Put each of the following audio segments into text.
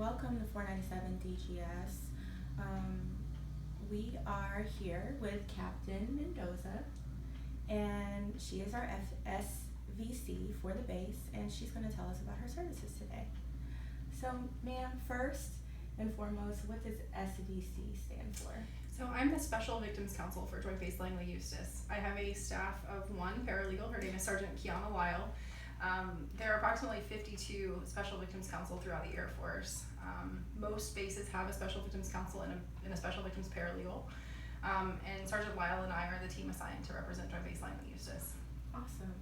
welcome to 497 DGS. We are here with Captain Mendoza, and she is our SVC for the base, and she's going to tell us about her services today. So, ma'am, first and foremost, what does SVC stand for? So I'm the Special Victims Counsel for Joint Base Langley Eustis. I have a staff of one paralegal. Her name is Sergeant Kiana Lyle. There are approximately 52 Special Victims Counsel throughout the Air Force. Most bases have a Special Victims Counsel and a Special Victims Paralegal. And Sergeant Lyle and I are the team assigned to represent Joint Base Langley Eustis. Awesome.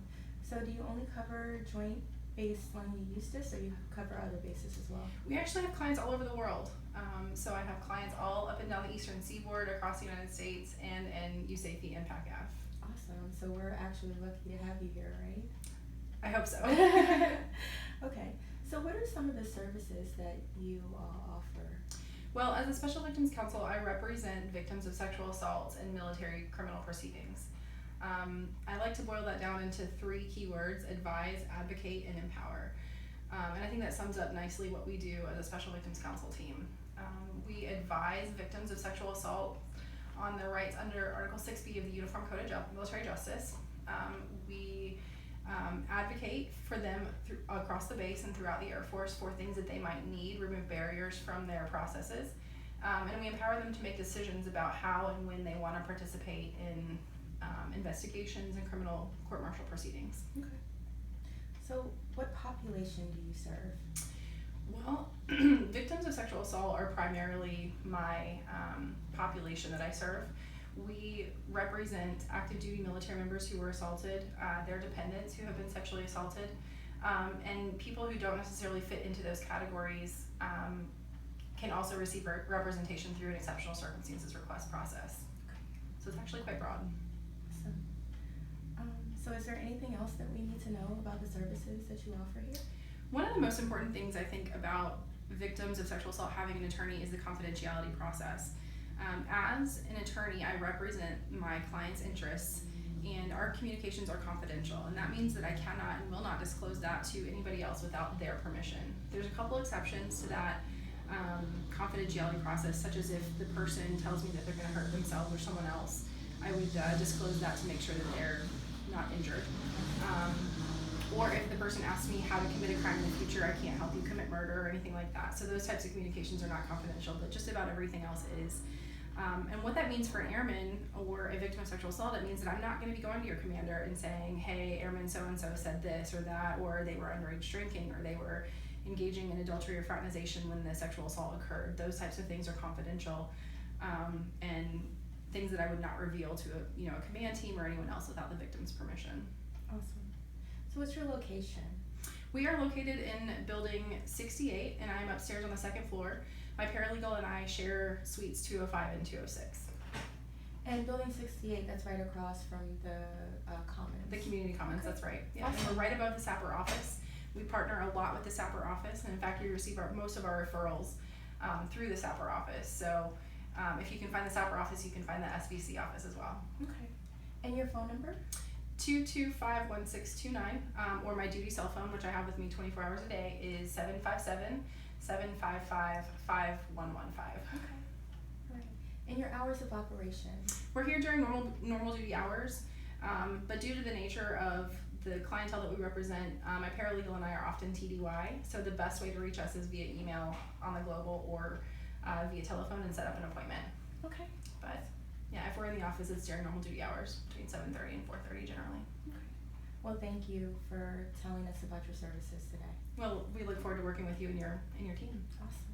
So do you only cover Joint Base Langley Eustis, or you cover other bases as well? We actually have clients all over the world. So I have clients all up and down the eastern seaboard, across the United States, and in USAFE and PACAF. Awesome. So we're actually lucky to have you here, right? I hope so. Okay. So what are some of the services that you offer? Well, as a Special Victims Counsel, I represent victims of sexual assault and military criminal proceedings. I like to boil that down into three keywords: advise, advocate, and empower. And I think that sums up nicely what we do as a Special Victims Counsel team. We advise victims of sexual assault on their rights under Article 6B of the Uniform Code of Military Justice. We advocate for them across the base and throughout the Air Force for things that they might need, remove barriers from their processes. And we empower them to make decisions about how and when they want to participate in investigations and criminal court-martial proceedings. Okay. So what population do you serve? Well, victims of sexual assault are primarily my population that I serve. We represent active duty military members who were assaulted, their dependents who have been sexually assaulted, and people who don't necessarily fit into those categories can also receive representation through an exceptional circumstances request process. Okay. So it's actually quite broad. Awesome. So is there anything else that we need to know about the services that you offer here? One of the most important things I think about victims of sexual assault having an attorney is the confidentiality process. As an attorney, I represent my client's interests, and our communications are confidential, and that means that I cannot and will not disclose that to anybody else without their permission. There's a couple exceptions to that confidentiality process, such as if the person tells me that they're going to hurt themselves or someone else, I would disclose that to make sure that they're not injured. Or if the person asks me how to commit a crime in the future, I can't help you commit murder or anything like that. So those types of communications are not confidential, but just about everything else is. And what that means for an airman or a victim of sexual assault, it means that I'm not going to be going to your commander and saying, hey, airman so-and-so said this or that, or they were underage drinking, or they were engaging in adultery or fraternization when the sexual assault occurred. Those types of things are confidential, and things that I would not reveal to a command team or anyone else without the victim's permission. Awesome. So what's your location? We are located in building 68, and I'm upstairs on the second floor. My paralegal and I share suites 205 and 206. And building 68, that's right across from the Commons. The community commons, Okay. That's right. Yeah, Awesome. and we're right above the SAPR office. We partner a lot with the SAPR office, and in fact, we receive most of our referrals through the SAPR office. So if you can find the SAPR office, you can find the SVC office as well. Okay. And your phone number? 225-1629, or my duty cell phone, which I have with me 24 hours a day, is 757-755-5115. Okay. All right. And your hours of operation? We're here during normal duty hours, but due to the nature of the clientele that we represent, my paralegal and I are often TDY, so the best way to reach us is via email on the global or via telephone and set up an appointment. Okay. But yeah, if we're in the office, it's during normal duty hours, between 7:30 and 4:30 generally. Okay. Well, thank you for telling us about your services today. Well, we look forward to working with you and your team. Awesome.